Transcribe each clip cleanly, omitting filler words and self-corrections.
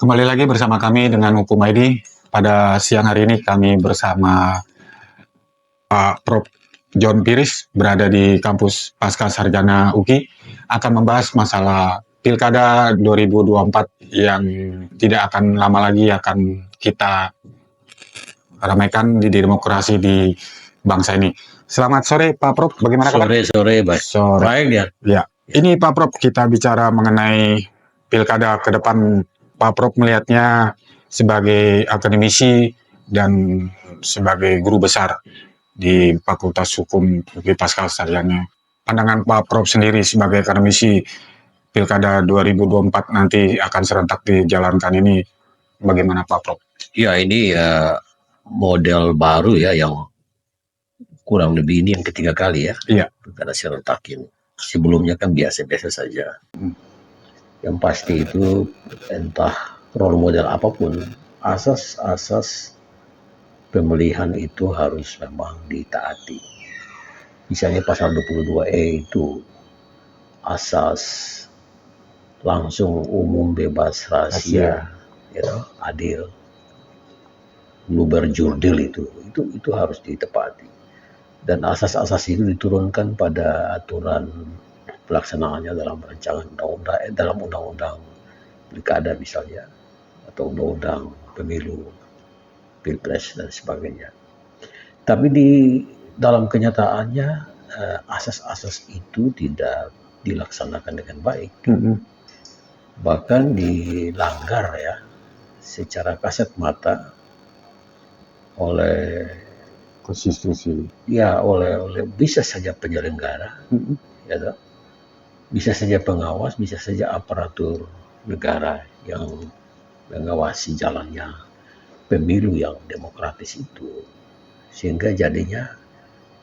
Kembali lagi bersama kami dengan Hukum ID. Pada siang hari ini kami bersama Pak Prof. John Piris berada di kampus Pasca Sarjana UKI akan membahas masalah Pilkada 2024 yang tidak akan lama lagi akan kita ramaikan di demokrasi di bangsa ini. Selamat sore Pak Prof. Bagaimana kabar? Sore, baik. Sore. Baik ya. Ya. Ini Pak Prof, kita bicara mengenai Pilkada ke depan. Pak Prof melihatnya sebagai akademisi dan sebagai guru besar di Fakultas Hukum UKI Pasca Sarjana. Pandangan Pak Prof sendiri sebagai akademisi Pilkada 2024 nanti akan serentak dijalankan ini, bagaimana Pak Prof? Ya, ini model baru ya, yang kurang lebih ini yang ketiga kali ya. Iya. Pilkada serentak ini. Sebelumnya kan biasa-biasa saja. Yang pasti itu entah role model apapun, asas-asas pemilihan itu harus memang ditaati. Misalnya pasal 22E itu asas langsung, umum, bebas, rahasia, adil, luber-jurdil itu harus ditepati. Dan asas-asas itu diturunkan pada aturan pelaksanaannya dalam rancangan undang-undang, dalam undang-undang pilkada misalnya, atau undang-undang pemilu, pilpres dan sebagainya. Tapi di dalam kenyataannya asas-asas itu tidak dilaksanakan dengan baik. Bahkan dilanggar ya secara kasat mata oleh konstitusi. Ya, oleh bisa saja penyelenggara, ya, bisa saja pengawas, bisa saja aparatur negara yang mengawasi jalannya pemilu yang demokratis itu, sehingga jadinya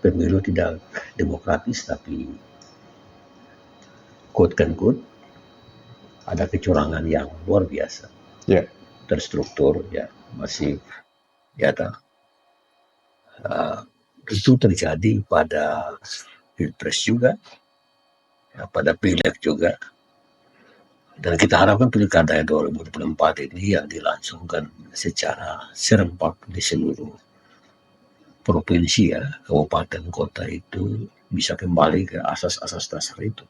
pemilu tidak demokratis tapi quote-unquote ada kecurangan yang luar biasa, terstruktur, ya, masif, ya, itu terjadi pada pilpres juga, ya, pada pileg juga, dan kita harapkan pilkada 2024 ini yang dilangsungkan secara serempak di seluruh provinsi ya, kabupaten kota itu bisa kembali ke asas-asas dasar itu,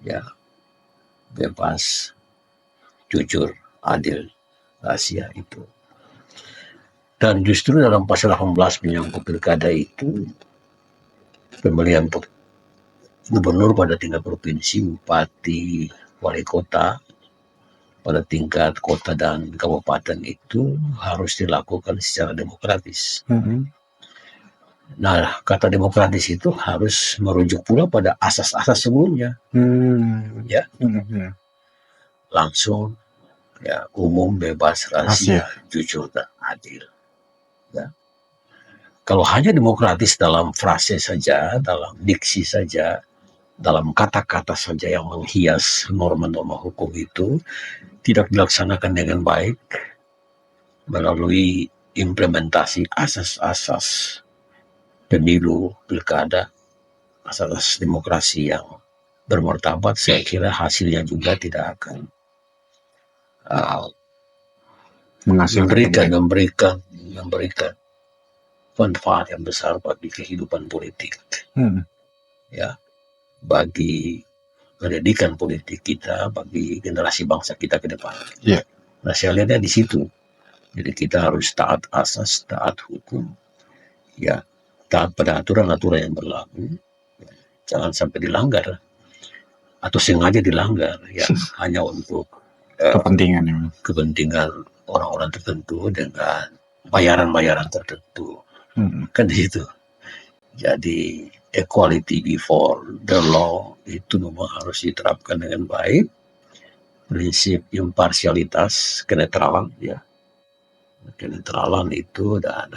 ya, bebas, jujur, adil, rahasia itu. Dan justru dalam pasal 18 menyangkut pilkada itu, pemilihan gubernur pada tingkat provinsi, bupati, wali kota pada tingkat kota dan kabupaten itu harus dilakukan secara demokratis. Nah, kata demokratis itu harus merujuk pula pada asas-asas sebelumnya, ya, langsung, ya, umum, bebas, rahasia, jujur dan adil. Ya. Kalau hanya demokratis dalam frase saja, dalam diksi saja, dalam kata-kata saja yang menghias norma-norma hukum itu tidak dilaksanakan dengan baik melalui implementasi asas-asas pemilu, pilkada, asas demokrasi yang bermartabat, saya kira hasilnya juga tidak akan memberikan manfaat yang besar bagi kehidupan politik, ya, bagi pendidikan politik kita, bagi generasi bangsa kita ke depan. Nah, saya lihatnya di situ. Jadi kita harus taat asas, taat hukum, ya, taat pada aturan-aturan yang berlaku, ya, jangan sampai dilanggar atau sengaja dilanggar, ya, hanya untuk kepentingan orang-orang tertentu dengan bayaran-bayaran tertentu. Kan di situ. Jadi equality before the law itu memang harus diterapkan dengan baik. Prinsip imparsialitas, kenetralan, ya, kenetralan itu dan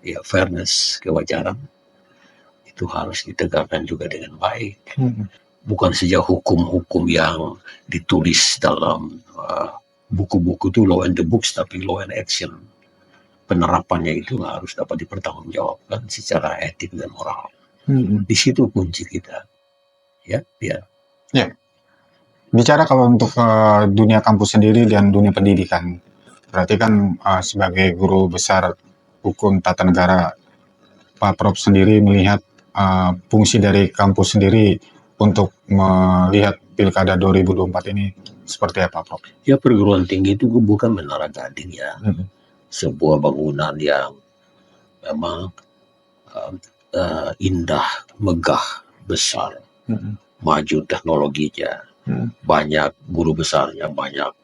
ya fairness, kewajaran itu harus ditegakkan juga dengan baik. Bukan saja hukum-hukum yang ditulis dalam buku-buku itu law and the books, tapi law and action. Penerapannya itu harus dapat dipertanggungjawabkan secara etik dan moral. Di situ kunci kita, ya. Bicara kalau untuk dunia kampus sendiri dan dunia pendidikan, berarti kan sebagai guru besar hukum tata negara, Pak Prof sendiri melihat fungsi dari kampus sendiri untuk melihat Pilkada 2024 ini seperti apa, Prof? Ya, perguruan tinggi itu bukan menara gading ya, sebuah bangunan yang memang indah, megah, besar, maju teknologinya, banyak guru besarnya, banyak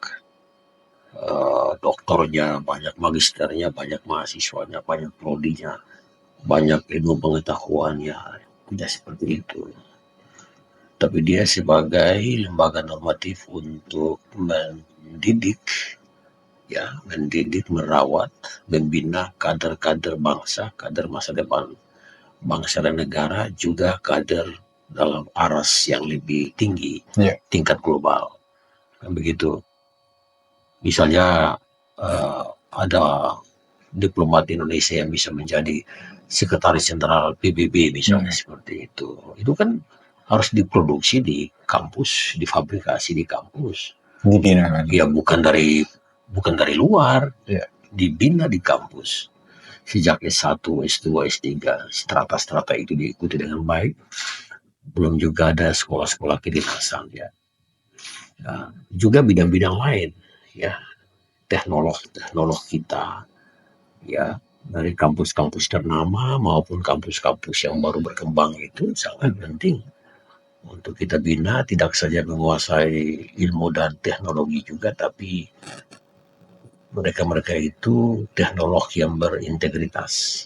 doktornya, banyak magisternya, banyak mahasiswanya, banyak prodinya, banyak ilmu pengetahuannya. Tidak seperti itu. Tapi dia sebagai lembaga normatif untuk mendidik, ya, mendidik, merawat, membina kader-kader bangsa, kader masa depan bangsa dan negara, juga kader dalam aras yang lebih tinggi, tingkat global. Kan begitu. Misalnya ada diplomat Indonesia yang bisa menjadi sekretaris jenderal PBB misalnya, seperti itu. Itu kan harus diproduksi di kampus, difabrikasi di kampus. Dibina kan? Ya, bukan dari luar, dibina di kampus. Sejak S1, S2, S3, strata-strata itu diikuti dengan baik. Belum juga ada sekolah-sekolah kedinasan ya. Nah, juga bidang-bidang lain ya, teknolog kita ya, dari kampus-kampus ternama maupun kampus-kampus yang baru berkembang itu sangat penting untuk kita bina, tidak saja menguasai ilmu dan teknologi juga, tapi mereka-mereka itu teknolog yang berintegritas.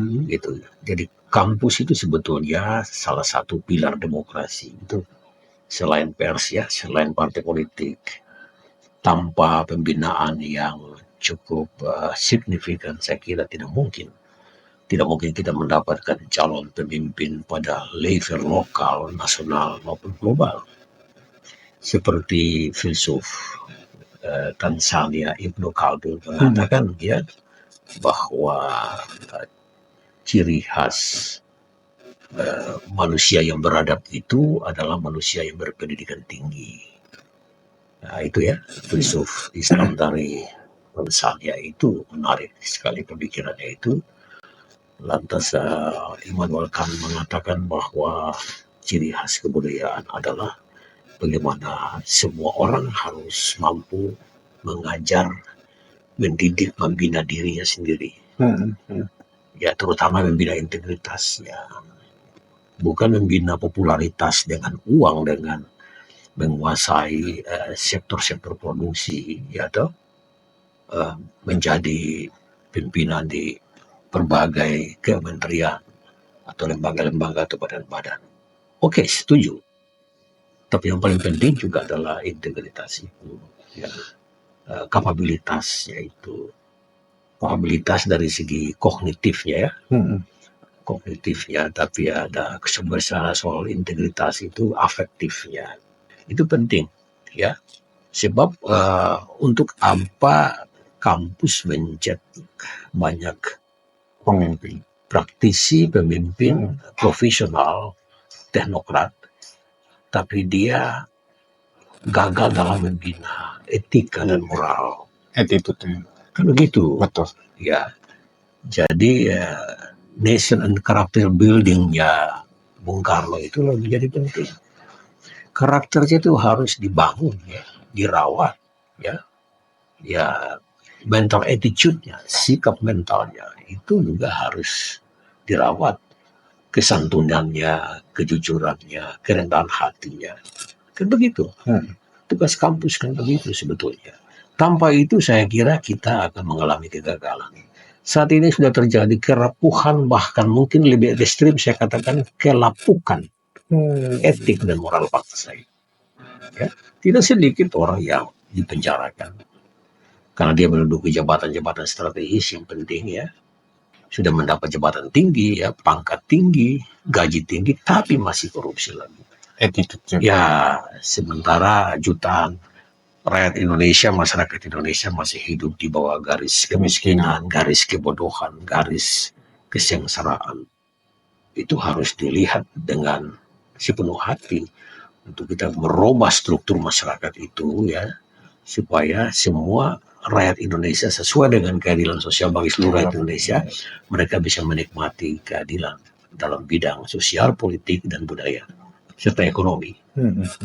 Gitu. Jadi kampus itu sebetulnya salah satu pilar demokrasi itu, selain pers ya, selain partai politik. Tanpa pembinaan yang cukup signifikan, saya kira tidak mungkin kita mendapatkan calon pemimpin pada level lokal, nasional maupun global. Seperti filsuf Tanzania Ibnu Khaldun mengatakan ya, bahwa ciri khas manusia yang beradab itu adalah manusia yang berpendidikan tinggi. Nah, itu ya, filsuf Islam dari Tanzania itu menarik sekali pemikirannya itu. Lantas Immanuel Kant mengatakan bahwa ciri khas kebudayaan adalah bagaimana semua orang harus mampu mengajar, mendidik, membina dirinya sendiri. Ya, terutama membina integritas ya. Bukan membina popularitas dengan uang, dengan menguasai sektor-sektor produksi ya, atau menjadi pimpinan di berbagai kementerian atau lembaga-lembaga atau badan-badan. Oke, setuju. Tapi yang paling penting juga adalah integritas itu, ya. Kapabilitas, yaitu kapabilitas dari segi kognitifnya ya, kognitifnya, tapi ada kesebersamaan soal integritas itu, afektifnya. Itu penting ya, sebab untuk apa kampus mencetak banyak Pemimpin, praktisi, pemimpin, profesional, teknokrat, tapi dia gagal dalam membina etika dan moral, attitude-nya. kan begitu. Betul. Ya, jadi nation and character building-nya Bung Karno itu lebih jadi penting. Karakternya itu harus dibangun ya, dirawat ya. Ya, mental attitude-nya, sikap mentalnya itu juga harus dirawat. Kesantunannya, kejujurannya, kerendahan hatinya. Kan begitu. Tugas kampus kan begitu sebetulnya. Tanpa itu saya kira kita akan mengalami kegagalan. Saat ini sudah terjadi kerapuhan, bahkan mungkin lebih ekstrim saya katakan kelapukan etik dan moral bangsa. Ya, tidak sedikit orang yang dipenjarakan karena dia menduduki jabatan-jabatan strategis yang penting ya, sudah mendapat jabatan tinggi ya, pangkat tinggi, gaji tinggi, tapi masih korupsi lagi. Attitude. Ya, sementara jutaan rakyat Indonesia, masyarakat Indonesia masih hidup di bawah garis kemiskinan, garis kebodohan, garis kesengsaraan. Itu harus dilihat dengan sepenuh hati. untuk kita merubah struktur masyarakat itu ya, supaya semua rakyat Indonesia sesuai dengan keadilan sosial bagi seluruh rakyat Indonesia, mereka bisa menikmati keadilan dalam bidang sosial, politik, dan budaya serta ekonomi.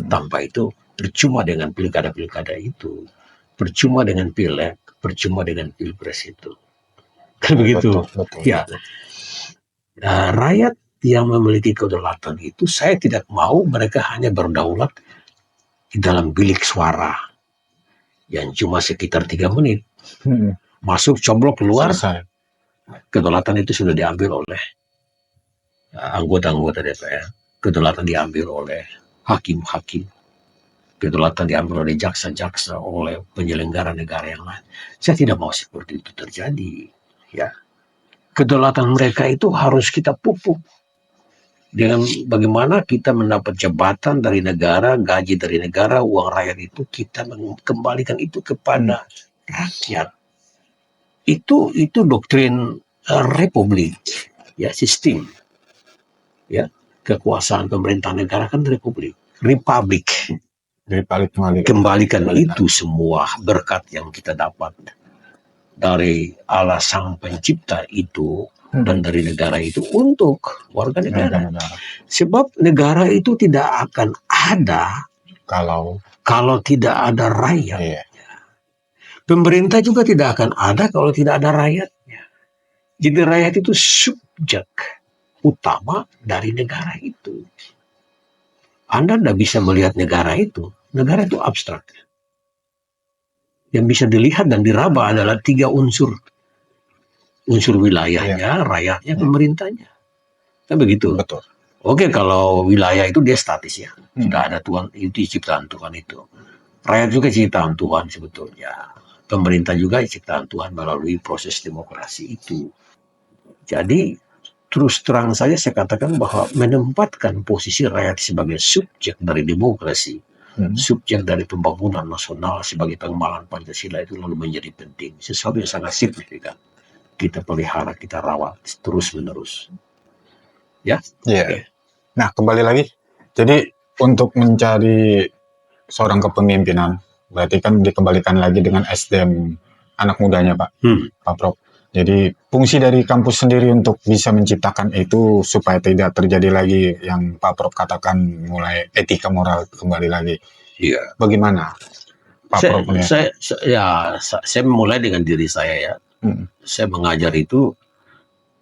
Tanpa itu percuma dengan pilkada-pilkada itu, percuma dengan pileg, percuma dengan pilpres itu. Kan begitu. Betul. Ya. Nah, rakyat yang memiliki kedaulatan itu, saya tidak mau mereka hanya berdaulat di dalam bilik suara yang cuma sekitar 3 menit. Masuk, coblok, keluar, Selesai. kedaulatan itu sudah diambil oleh anggota-anggota DPR. Kedaulatan diambil oleh hakim-hakim. Kedaulatan diambil oleh jaksa-jaksa, oleh penyelenggara negara yang lain. Saya tidak mau seperti itu terjadi. Ya. Kedaulatan mereka itu harus kita pupuk. Dengan bagaimana kita mendapat jabatan dari negara, gaji dari negara, uang rakyat itu kita kembalikan itu kepada rakyat. Itu doktrin republik, ya, sistem, ya, kekuasaan pemerintah negara kan republik. Kembalikan itu semua berkat yang kita dapat dari Allah Sang Pencipta itu dan dari negara itu untuk warga negara. Sebab negara itu tidak akan ada kalau tidak ada rakyat. Pemerintah juga tidak akan ada kalau tidak ada rakyatnya. Jadi rakyat itu subjek utama dari negara itu. Anda tidak bisa melihat negara itu. Negara itu abstrak. Yang bisa dilihat dan diraba adalah 3 unsur. Unsur wilayahnya, rakyatnya, pemerintahnya. Kan begitu. Betul. Oke, kalau wilayah itu dia statis ya. Sudah ada Tuhan, itu ciptaan Tuhan itu. Rakyat juga ciptaan Tuhan sebetulnya. Pemerintah juga ciptaan Tuhan melalui proses demokrasi itu. Jadi terus terang saja saya katakan bahwa menempatkan posisi rakyat sebagai subjek dari demokrasi, subjek dari pembangunan nasional sebagai pengembangan Pancasila itu lalu menjadi penting. Sesuatu yang sangat signifikan. Kita pelihara, kita rawat terus-menerus. Ya? Yeah. Nah, kembali lagi. Jadi untuk mencari seorang kepemimpinan, berarti kan dikembalikan lagi dengan SDM anak mudanya, Pak. Pak Prof. Jadi fungsi dari kampus sendiri untuk bisa menciptakan itu supaya tidak terjadi lagi yang Pak Prof katakan mulai etika moral kembali lagi. Iya. Bagaimana Pak Prof? Saya mulai dengan diri saya ya. Saya mengajar itu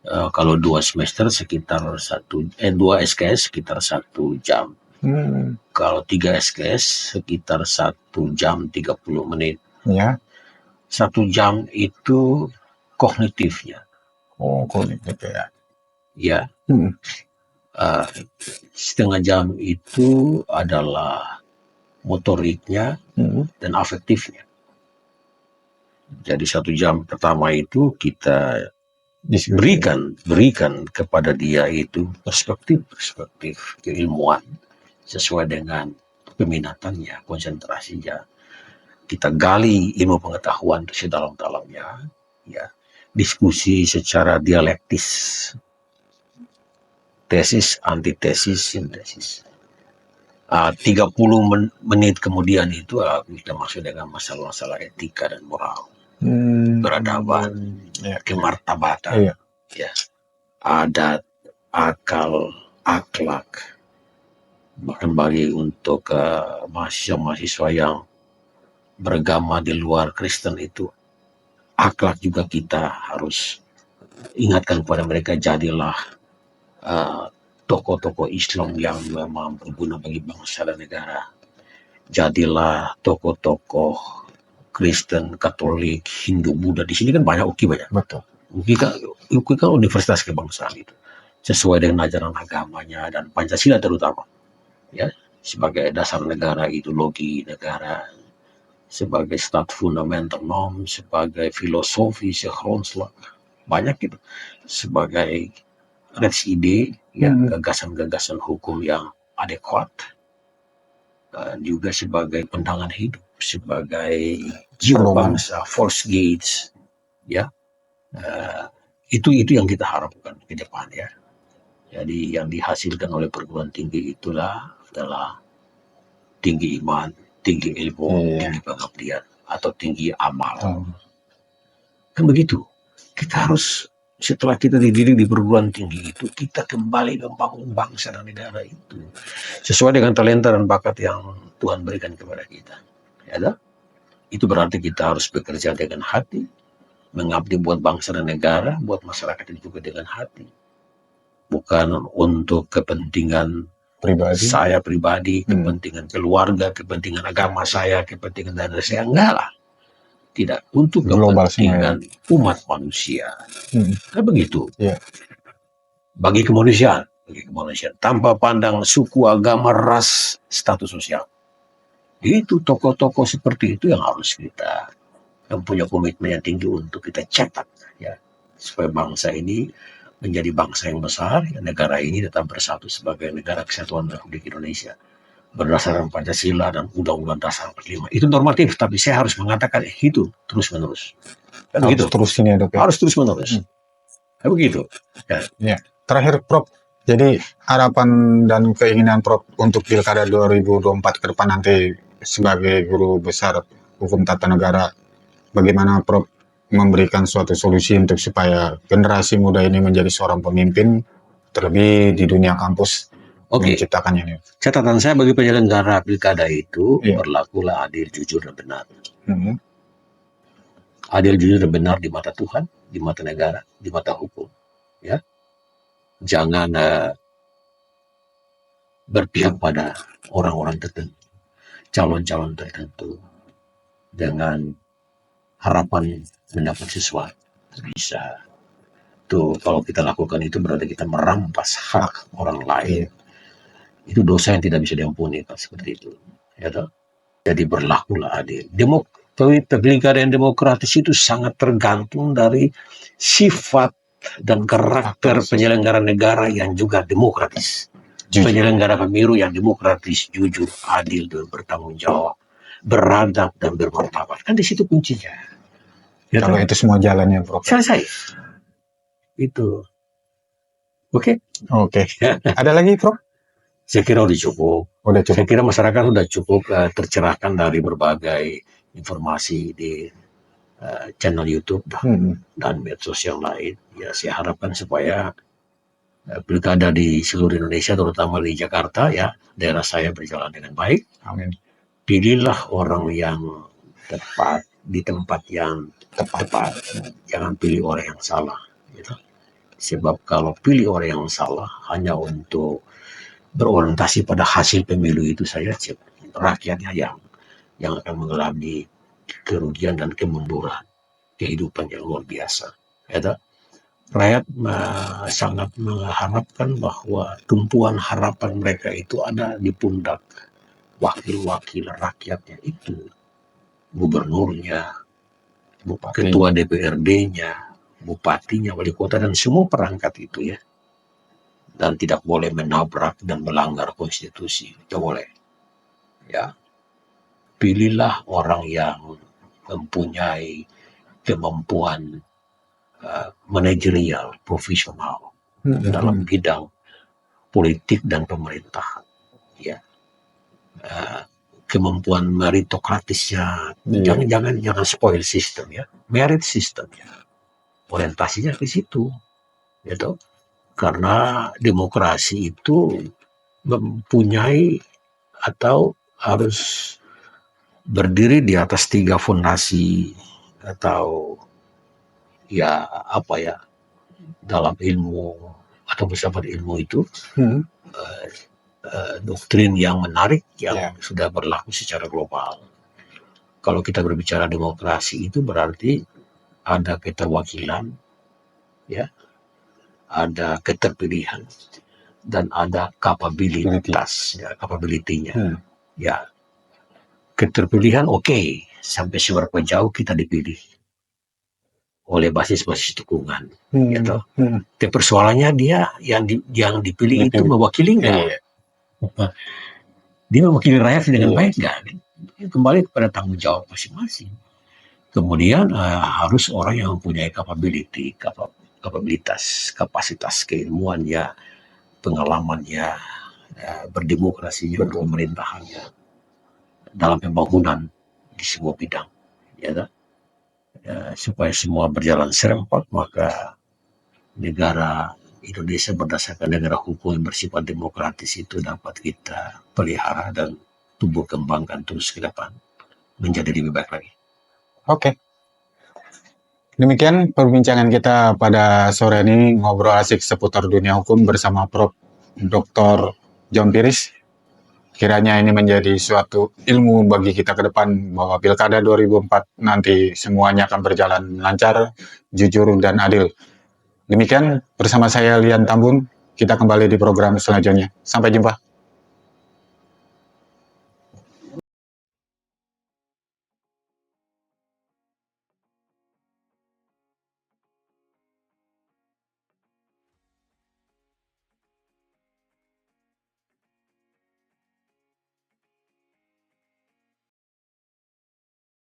kalau 2 semester sekitar 2 SKS sekitar 1 jam. Kalau 3 SKS sekitar 1 jam 30 menit. Ya. 1 jam itu kognitifnya. Oh, kognitif ya. Ya. Setengah jam itu adalah motoriknya dan afektifnya. Jadi 1 jam pertama itu kita berikan kepada dia itu perspektif keilmuan sesuai dengan peminatannya, konsentrasinya. Kita gali ilmu pengetahuan itu sedalam-dalamnya, ya. Diskusi secara dialektis, tesis, antitesis, sintesis. 30 menit kemudian itu kita masuk dengan masalah-masalah etika dan moral, peradaban, kemartabatan, ya, adat, akal, akhlak. Bahkan bagi untuk mahasiswa-mahasiswa yang beragama di luar Kristen itu, akhlak juga kita harus ingatkan kepada mereka, jadilah tokoh-tokoh Islam yang memang berguna bagi bangsa dan negara. Jadilah tokoh-tokoh Kristen, Katolik, Hindu, Buddha. Di sini kan banyak UKI banyak. Betul. UKI kan universitas kebangsaan itu. Sesuai dengan ajaran agamanya dan Pancasila terutama. Ya, sebagai dasar negara, ideologi negara, sebagai stat fundamental norm, sebagai filosofi, grondslag, banyak gitu. Sebagai ide, ya, gagasan-gagasan hukum yang adekuat, juga sebagai pandangan hidup, sebagai jiwa bangsa, force gates, ya, itu yang kita harapkan ke depan ya. Jadi yang dihasilkan oleh perguruan tinggi itulah adalah tinggi iman, tinggi ilmu, Iya. tinggi pengabdian, atau tinggi amal. Oh. Kan begitu. Kita harus, setelah kita dididik di perguruan tinggi itu, kita kembali membangun bangsa dan negara itu sesuai dengan talenta dan bakat yang Tuhan berikan kepada kita. Ya, toh? Itu berarti kita harus bekerja dengan hati, mengabdi buat bangsa dan negara, buat masyarakat itu juga dengan hati. Bukan untuk kepentingan Pribadi. saya pribadi, kepentingan keluarga, kepentingan agama saya, kepentingan daerah saya, enggak lah. Tidak, untuk Global kepentingan umat manusia. Kan begitu. Iya. Bagi kemanusiaan, tanpa pandang suku, agama, ras, status sosial. Itu tokoh-tokoh seperti itu yang harus kita, yang punya komitmen yang tinggi untuk kita cetak, ya, supaya bangsa ini menjadi bangsa yang besar, ya, negara ini tetap bersatu sebagai negara kesatuan Republik Indonesia berdasarkan Pancasila dan Undang-Undang Dasar 45. Itu normatif, tapi saya harus mengatakan itu terus-menerus. Kan Harus begitu. terusin ya, Dok. Ya? Harus terus-menerus. Kan begitu. Ya. Terakhir, Prof. Jadi harapan dan keinginan Prof untuk Pilkada 2024 ke depan nanti sebagai guru besar hukum tata negara, bagaimana Prof memberikan suatu solusi untuk supaya generasi muda ini menjadi seorang pemimpin, terlebih di dunia kampus, menciptakannya ini. Catatan saya bagi penyelenggara pilkada itu, berlakulah adil, jujur, dan benar. Adil, jujur, dan benar di mata Tuhan, di mata negara, di mata hukum. Ya, jangan berpihak pada orang-orang tertentu, calon-calon tertentu, dengan harapan mendapat sesuatu. Bisa. Tuh, kalau kita lakukan itu berarti kita merampas hak orang lain. Itu dosa yang tidak bisa diampuni, Pak, seperti itu. Ya, toh? Jadi berlakulah adil. Pilkada yang demokratis itu sangat tergantung dari sifat dan karakter penyelenggara negara yang juga demokratis. Penyelenggara pemilu yang demokratis, jujur, adil, dan bertanggung jawab, beradab, dan bermartabat. Kan di situ kuncinya. Ya, kalau itu semua jalannya, Prof. Selesai. Itu. Oke? Oke. Ada lagi, Prof? Saya kira udah cukup. Saya kira masyarakat sudah cukup tercerahkan dari berbagai informasi di channel YouTube dan medsos yang lain. Ya, saya harapkan supaya pilkada di seluruh Indonesia, terutama di Jakarta, ya, daerah saya berjalan dengan baik. Amin. Pilihlah orang yang tepat di tempat yang tepat. Jangan pilih orang yang salah. Gitu. Sebab kalau pilih orang yang salah hanya untuk berorientasi pada hasil pemilu itu saja, rakyatnya yang akan mengalami kerugian dan kemunduran kehidupan yang luar biasa. Ya, rakyat sangat mengharapkan bahwa tumpuan harapan mereka itu ada di pundak wakil-wakil rakyatnya itu, gubernurnya, ketua DPRD-nya, bupatinya, wali kota, dan semua perangkat itu, ya. Dan tidak boleh menabrak dan melanggar konstitusi, tidak boleh. Ya, pilihlah orang yang mempunyai kemampuan manajerial, profesional dalam bidang politik dan pemerintahan. Ya, kemampuan meritokratisnya, jangan spoil sistem, ya, merit sistem, ya. Orientasinya ke situ, gitu. Karena demokrasi itu mempunyai atau harus berdiri di atas 3 fondasi atau ya apa ya dalam ilmu atau filsafat ilmu itu doktrin yang menarik yang sudah berlaku secara global. Kalau kita berbicara demokrasi itu berarti ada keterwakilan, ya, ada keterpilihan, dan ada kapabilitas, ya, kapabilitinya. Ya, keterpilihan oke, sampai seberapa jauh kita dipilih oleh basis-basis dukungan, gitu. Tapi persoalannya dia yang dipilih itu mewakili nggak? Dia mewakili rakyat dengan baik nggak? Kembali kepada tanggung jawab masing-masing. Kemudian harus orang yang mempunyai kapabilitas, kapasitas keilmuannya, pengalamannya, berdemokrasinya, berpemerintahannya. dalam pembangunan di sebuah bidang, ya, kan? Supaya semua berjalan serempak, maka negara Indonesia berdasarkan negara hukum yang bersifat demokratis itu dapat kita pelihara dan tumbuh kembangkan terus ke depan menjadi lebih baik lagi. Oke. Demikian perbincangan kita pada sore ini, ngobrol asik seputar dunia hukum bersama Prof. Dr. John Piris. Kiranya ini menjadi suatu ilmu bagi kita ke depan bahwa Pilkada 2004 nanti semuanya akan berjalan lancar, jujur, dan adil. Demikian bersama saya Lian Tambun, kita kembali di program selanjutnya. Sampai jumpa.